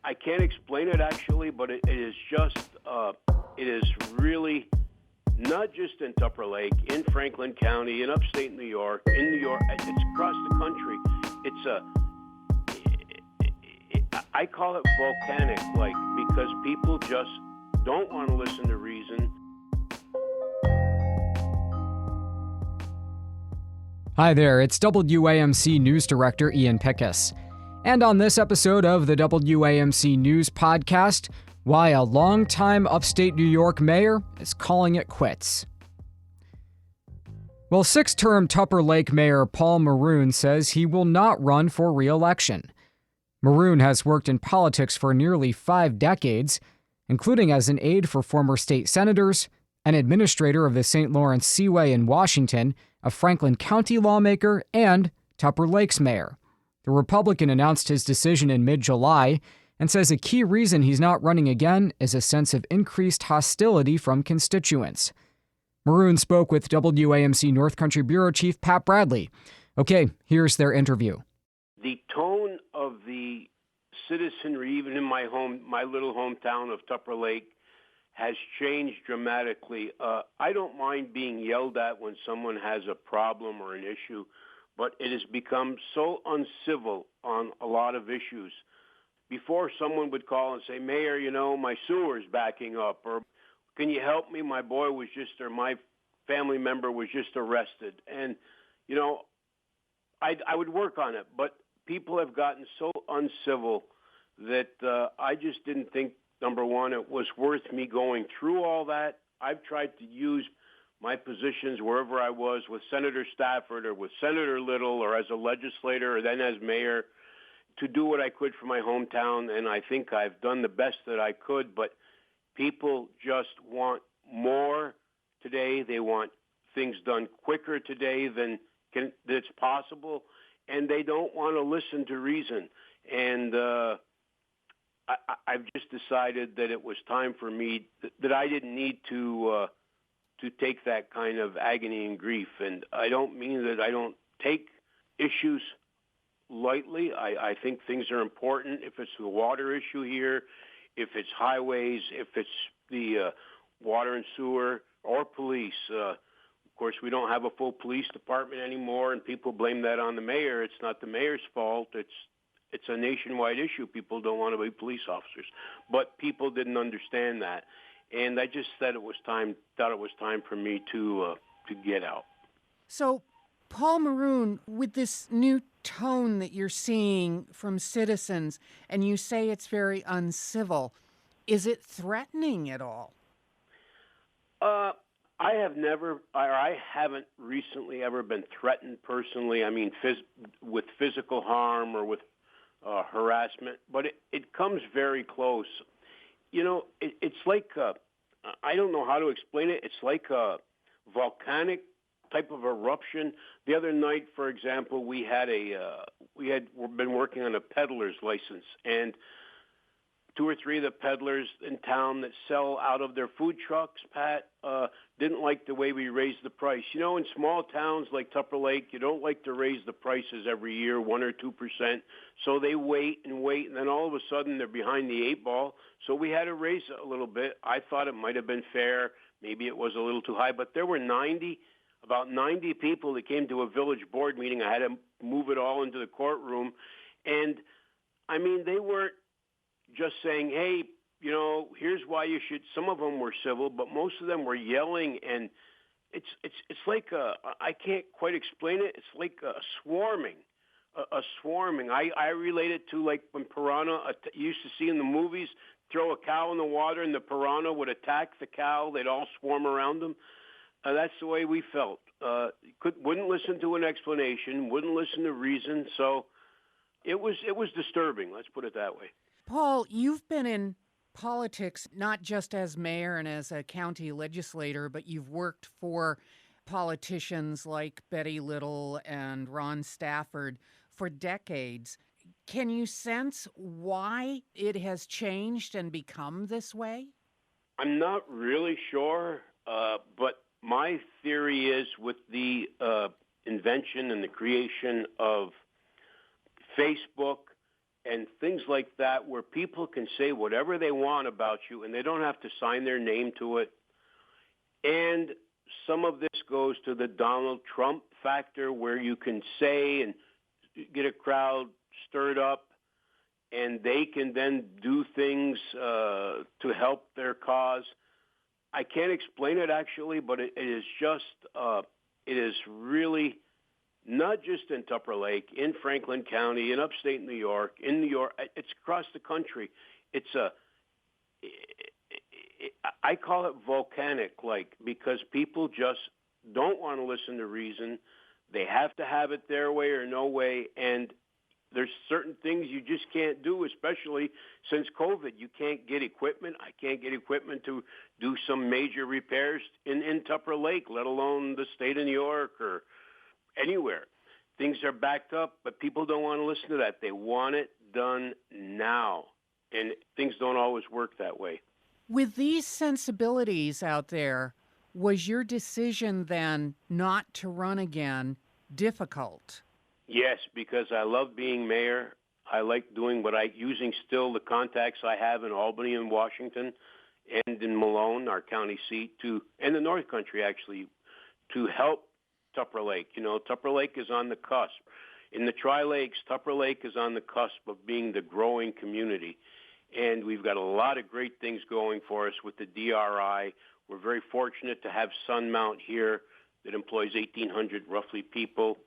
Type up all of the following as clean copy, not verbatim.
I can't explain it actually, but it is just, it is really not just in Tupper Lake, in Franklin County, in upstate New York, it's across the country. I call it volcanic, because people just don't want to listen to reason. Hi there, it's WAMC News Director Ian Pickus. And on this episode of the WAMC News Podcast, why a longtime upstate New York mayor is calling it quits. Well, six-term Tupper Lake Mayor Paul Maroun says he will not run for re-election. Maroun has worked in politics for nearly 5 decades, including as an aide for former state senators, an administrator of the St. Lawrence Seaway in Washington, a Franklin County lawmaker, and Tupper Lake's mayor. The Republican announced his decision in mid-July and says a key reason he's not running again is a sense of increased hostility from constituents. Maroun spoke with WAMC North Country Bureau Chief Pat Bradley. Okay, here's their interview. The tone of the citizenry, even in my little hometown of Tupper Lake, has changed dramatically. I don't mind being yelled at when someone has a problem or an issue, but it has become so uncivil on a lot of issues. Before, someone would call and say, "Mayor, my sewer's backing up," or "Can you help me? My boy was just, or my family member was just arrested." And, I would work on it, but people have gotten so uncivil that I just didn't think, number one, it was worth me going through all that. I've tried to use my positions wherever I was with Senator Stafford or with Senator Little or as a legislator or then as mayor to do what I could for my hometown, and I think I've done the best that I could, but people just want more today. They want things done quicker today than that's possible, and they don't want to listen to reason. And I've just decided that it was time for me, that I didn't need to take that kind of agony and grief. And I don't mean that I don't take issues lightly. I think things are important. If it's the water issue here, if it's highways, if it's the water and sewer or police. Of course, we don't have a full police department anymore, and people blame that on the mayor. It's not the mayor's fault. It's a nationwide issue. People don't want to be police officers, but people didn't understand that, and I just thought it was time for me to get out. So, Paul Maroun, with this new tone that you're seeing from citizens, and you say it's very uncivil, is it threatening at all? I haven't recently ever been threatened personally. I mean, with physical harm or with harassment, but it comes very close. It's like, I don't know how to explain it. It's like a volcanic type of eruption. The other night, for example, we've been working on a peddler's license, and 2 or 3 of the peddlers in town that sell out of their food trucks, Pat, didn't like the way we raised the price. In small towns like Tupper Lake, you don't like to raise the prices every year, 1 or 2%. So they wait, and then all of a sudden they're behind the 8 ball. So we had to raise it a little bit. I thought it might have been fair. Maybe it was a little too high, but there were about 90 people that came to a village board meeting. I had to move it all into the courtroom. And, I mean, they weren't just saying, "Hey, here's why you should." Some of them were civil, but most of them were yelling, and it's like I can't quite explain it. It's like a swarming. I relate it to like when piranha you used to see in the movies, throw a cow in the water and the piranha would attack the cow. They'd all swarm around them. That's the way we felt. Wouldn't listen to an explanation, wouldn't listen to reason. So it was disturbing. Let's put it that way. Paul, you've been in politics not just as mayor and as a county legislator, but you've worked for politicians like Betty Little and Ron Stafford for decades. Can you sense why it has changed and become this way? I'm not really sure, but my theory is with the invention and the creation of Facebook and things like that, where people can say whatever they want about you and they don't have to sign their name to it. And some of this goes to the Donald Trump factor, where you can say and get a crowd stirred up, and they can then do things to help their cause. I can't explain it, actually, but it is just, it is really not just in Tupper Lake, in Franklin County, in upstate New York, it's across the country. I call it volcanic-like, because people just don't want to listen to reason. They have to have it their way or no way, and there's certain things you just can't do, especially since COVID. You can't get equipment. I can't get equipment to do some major repairs in Tupper Lake, let alone the state of New York or anywhere. Things are backed up, but people don't want to listen to that. They want it done now, and things don't always work that way. With these sensibilities out there, was your decision then not to run again difficult? Yes, because I love being mayor. I like doing using still the contacts I have in Albany and Washington and in Malone, our county seat, and the North Country, actually, to help Tupper Lake. You know, Tupper Lake is on the cusp. In the Tri-Lakes, Tupper Lake is on the cusp of being the growing community. And we've got a lot of great things going for us with the DRI. We're very fortunate to have Sunmount here that employs 1,800 roughly people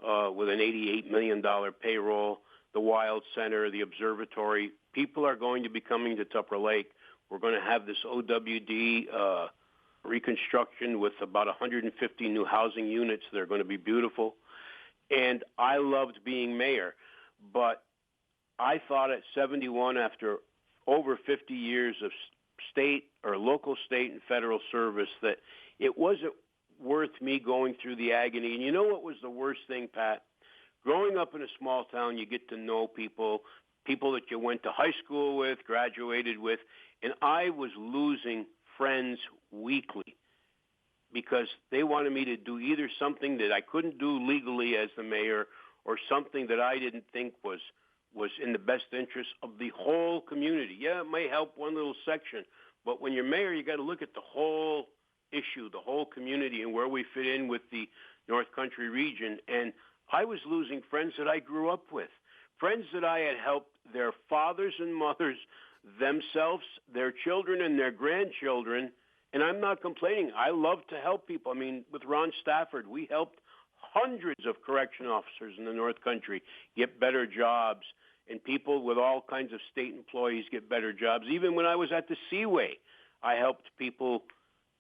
with an $88 million payroll, the Wild Center, the Observatory. People are going to be coming to Tupper Lake. We're going to have this OWD reconstruction with about 150 new housing units that are going to be beautiful. And I loved being mayor, but I thought at 71, after over 50 years of state or local, state, and federal service, that it wasn't worth me going through the agony. And you know what was the worst thing, Pat? Growing up in a small town, you get to know people that you went to high school with, graduated with, and I was losing friends weekly because they wanted me to do either something that I couldn't do legally as the mayor or something that I didn't think was in the best interest of the whole community. Yeah, it may help one little section, but when you're mayor, you got to look at the whole issue, the whole community, and where we fit in with the North Country region. And I was losing friends that I grew up with, friends that I had helped their fathers and mothers, themselves, their children, and their grandchildren. And I'm not complaining. I love to help people. I mean, with Ron Stafford, we helped hundreds of correction officers in the North Country get better jobs, and people with all kinds of state employees get better jobs. Even when I was at the Seaway, I helped people,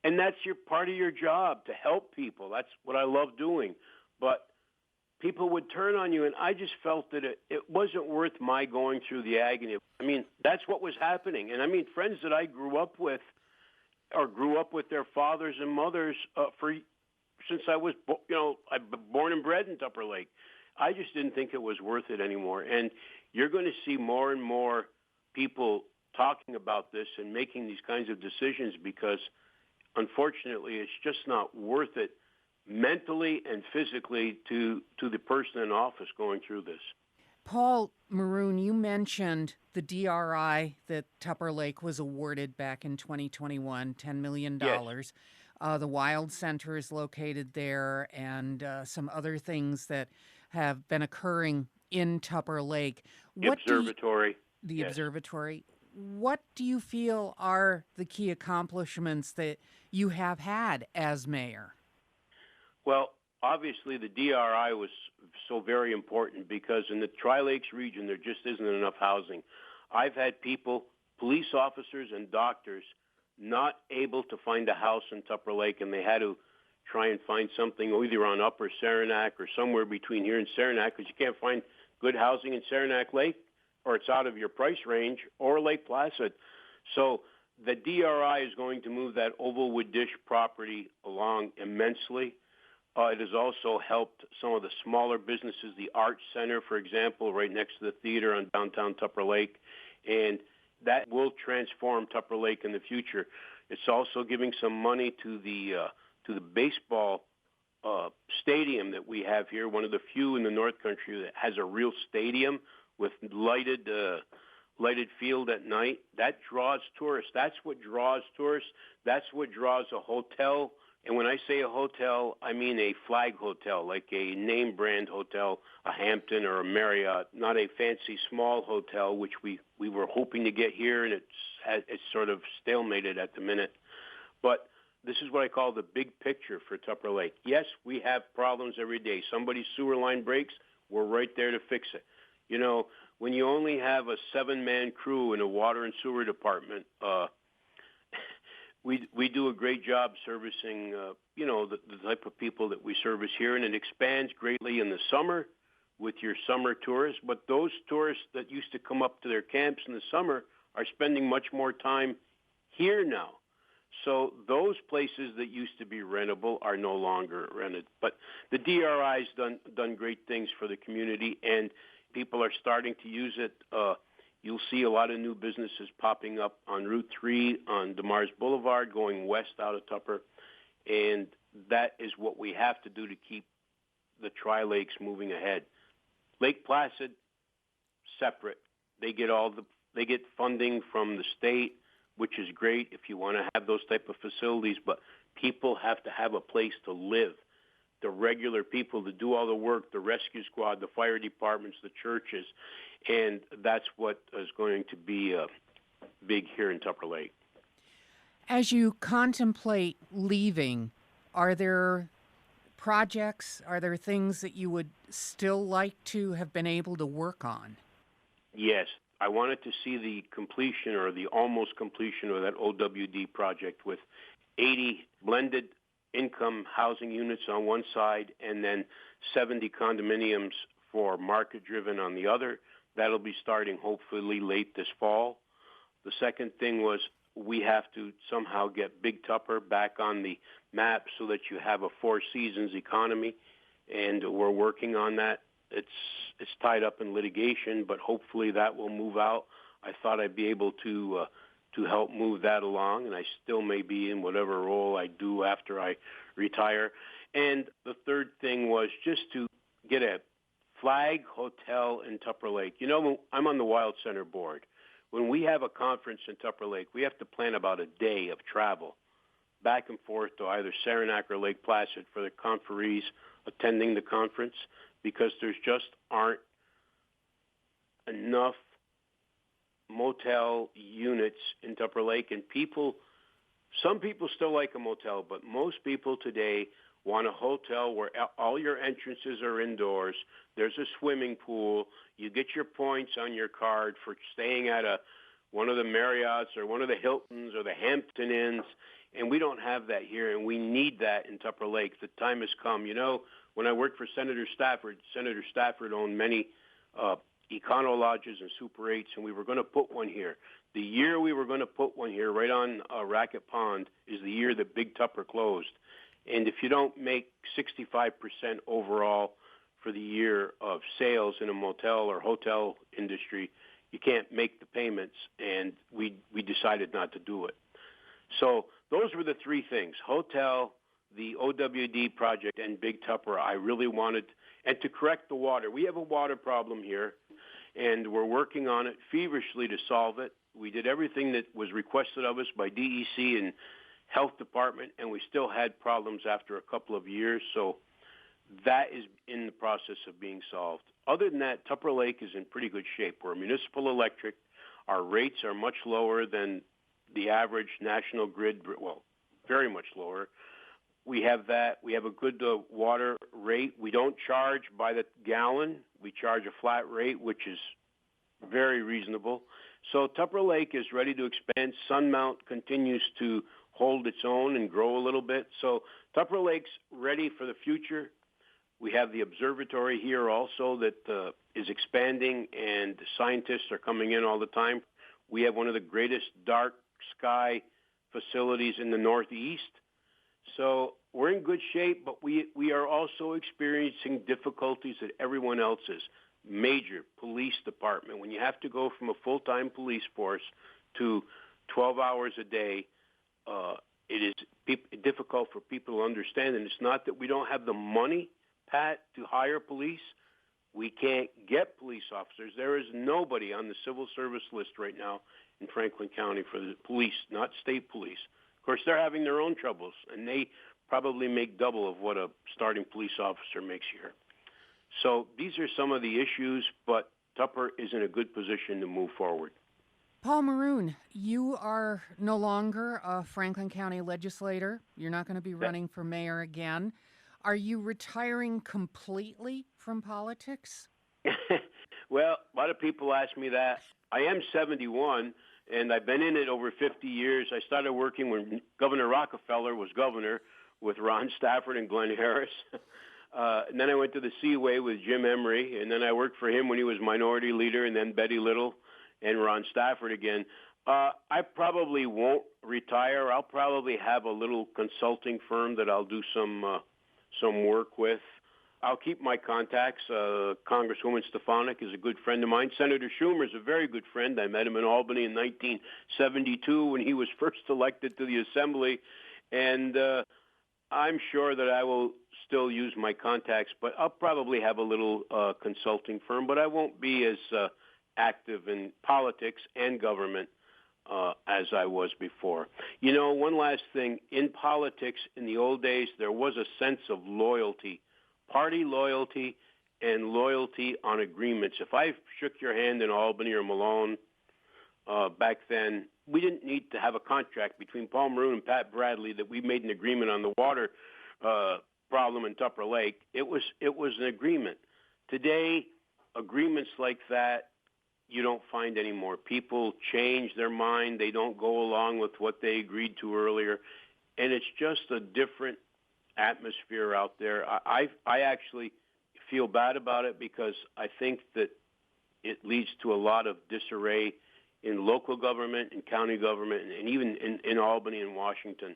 and that's part of your job, to help people. That's what I love doing. But people would turn on you, and I just felt that it wasn't worth my going through the agony. I mean, that's what was happening. And I mean, friends that I grew up with, or grew up with their fathers and mothers since I was, I'm born and bred in Tupper Lake. I just didn't think it was worth it anymore. And you're going to see more and more people talking about this and making these kinds of decisions because, unfortunately, it's just not worth it mentally and physically to the person in office going through this. Paul Maroun, you mentioned the DRI that Tupper Lake was awarded back in 2021, $10 million. Yes. The Wild Center is located there, and some other things that have been occurring in Tupper Lake. The observatory. Yes. Observatory. What do you feel are the key accomplishments that you have had as mayor? Well, obviously the DRI was so very important because in the Tri-Lakes region there just isn't enough housing. I've had people, police officers and doctors, not able to find a house in Tupper Lake, and they had to try and find something either on Upper Saranac or somewhere between here and Saranac, because you can't find good housing in Saranac Lake, or it's out of your price range, or Lake Placid. So the DRI is going to move that Ovalwood Dish property along immensely. It has also helped some of the smaller businesses, the Arts Center, for example, right next to the theater on downtown Tupper Lake, and that will transform Tupper Lake in the future. It's also giving some money to the baseball stadium that we have here, one of the few in the North Country that has a real stadium with lighted field at night. That draws tourists. That's what draws tourists. That's what draws a hotel. And when I say a hotel, I mean a flag hotel, like a name brand hotel, a Hampton or a Marriott, not a fancy small hotel, which we were hoping to get here, and it's sort of stalemated at the minute. But this is what I call the big picture for Tupper Lake. Yes, we have problems every day. Somebody's sewer line breaks, we're right there to fix it. You know, when you only have a 7-man crew in a water and sewer department, we do a great job servicing, the type of people that we service here, and it expands greatly in the summer with your summer tourists. But those tourists that used to come up to their camps in the summer are spending much more time here now. So those places that used to be rentable are no longer rented. But the DRI's done great things for the community, and people are starting to use it. You'll see a lot of new businesses popping up on Route 3 on DeMars Boulevard going west out of Tupper, and that is what we have to do to keep the Tri-Lakes moving ahead. Lake Placid, separate. They get funding from the state, which is great if you want to have those type of facilities, but people have to have a place to live. The regular people that do all the work, the rescue squad, the fire departments, the churches, and that's what is going to be big here in Tupper Lake. As you contemplate leaving, are there projects, are there things that you would still like to have been able to work on? Yes. I wanted to see the completion or the almost completion of that OWD project with 80 blended income housing units on one side and then 70 condominiums for market-driven on the other. That'll be starting hopefully late this fall. The second thing was we have to somehow get Big Tupper back on the map so that you have a Four Seasons economy, and we're working on that. It's tied up in litigation, but hopefully that will move out. I thought I'd be able to help move that along, and I still may be in whatever role I do after I retire. And the third thing was just to get a flag hotel in Tupper Lake. You know, I'm on the Wild Center board. When we have a conference in Tupper Lake, we have to plan about a day of travel back and forth to either Saranac or Lake Placid for the conferees attending the conference, because there's just aren't enough motel units in Tupper Lake. And some people still like a motel, but most people today want a hotel where all your entrances are indoors. There's a swimming pool. You get your points on your card for staying at one of the Marriotts or one of the Hiltons or the Hampton Inns, and we don't have that here, and we need that in Tupper Lake. The time has come. You know, when I worked for Senator Stafford owned many econo lodges and Super 8s, and we were going to put one here. The year we were going to put one here right on Racket Pond is the year that Big Tupper closed. And if you don't make 65% overall for the year of sales in a motel or hotel industry, you can't make the payments, and we decided not to do it. So those were the three things: hotel, the OWD project, and Big Tupper. I really wanted, and to correct the water. We have a water problem here, and we're working on it feverishly to solve it. We did everything that was requested of us by DEC and Health Department, and we still had problems after a couple of years. So that is in the process of being solved. Other than that, Tupper Lake is in pretty good shape. We're municipal electric. Our rates are much lower than the average national grid, well, very much lower. We have that. We have a good water rate. We don't charge by the gallon. We charge a flat rate, which is very reasonable. So Tupper Lake is ready to expand. Sunmount continues to hold its own and grow a little bit. So Tupper Lake's ready for the future. We have the observatory here also that is expanding, and scientists are coming in all the time. We have one of the greatest dark sky facilities in the Northeast. So we're in good shape, but we are also experiencing difficulties that everyone else is. Major police department. When you have to go from a full-time police force to 12 hours a day, it is difficult for people to understand. And it's not that we don't have the money, Pat, to hire police, We can't get police officers. There is nobody on the civil service list right now in Franklin County for the police, not state police. Of course, they're having their own troubles, and they probably make double of what a starting police officer makes here. So these are some of the issues, but Tupper is in a good position to move forward. Paul Maroun, you are no longer a Franklin County legislator. You're not going to be running for mayor again. Are you retiring completely from politics? Well, a lot of people ask me that. I am 71, and I've been in it over 50 years. I started working when Governor Rockefeller was governor with Ron Stafford and Glenn Harris. And then I went to the Seaway with Jim Emery, and then I worked for him when he was minority leader, and then Betty Little and Ron Stafford again. I probably won't retire. I'll probably have a little consulting firm that I'll do some work with. I'll keep my contacts. Congresswoman Stefanik is a good friend of mine. Senator Schumer is a very good friend. I met him in Albany in 1972 when he was first elected to the Assembly. And I'm sure that I will still use my contacts, but I'll probably have a little consulting firm. But I won't be as active in politics and government as I was before. You know, one last thing. In politics, in the old days, there was a sense of loyalty, party loyalty, and loyalty on agreements. If I shook your hand in Albany or Malone back then, we didn't need to have a contract between Paul Maroun and Pat Bradley that we made an agreement on the water problem in Tupper Lake. It was an agreement. Today, agreements like that you don't find anymore. People change their mind. They don't go along with what they agreed to earlier. And it's just a different atmosphere out there. I actually feel bad about it because I think that it leads to a lot of disarray in local government, in county government, and even in Albany and Washington.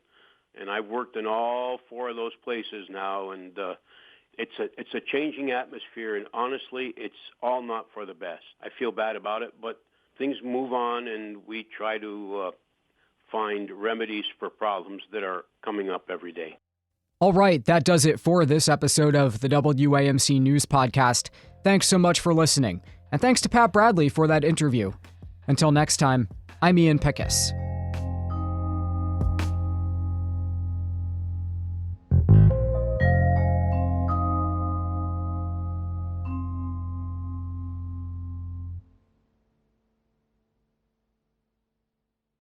And I've worked in all four of those places now, and it's a changing atmosphere, and honestly, it's all not for the best. I feel bad about it, but things move on, and we try to find remedies for problems that are coming up every day. All right, that does it for this episode of the WAMC News Podcast. Thanks so much for listening, and thanks to Pat Bradley for that interview. Until next time, I'm Ian Pickus.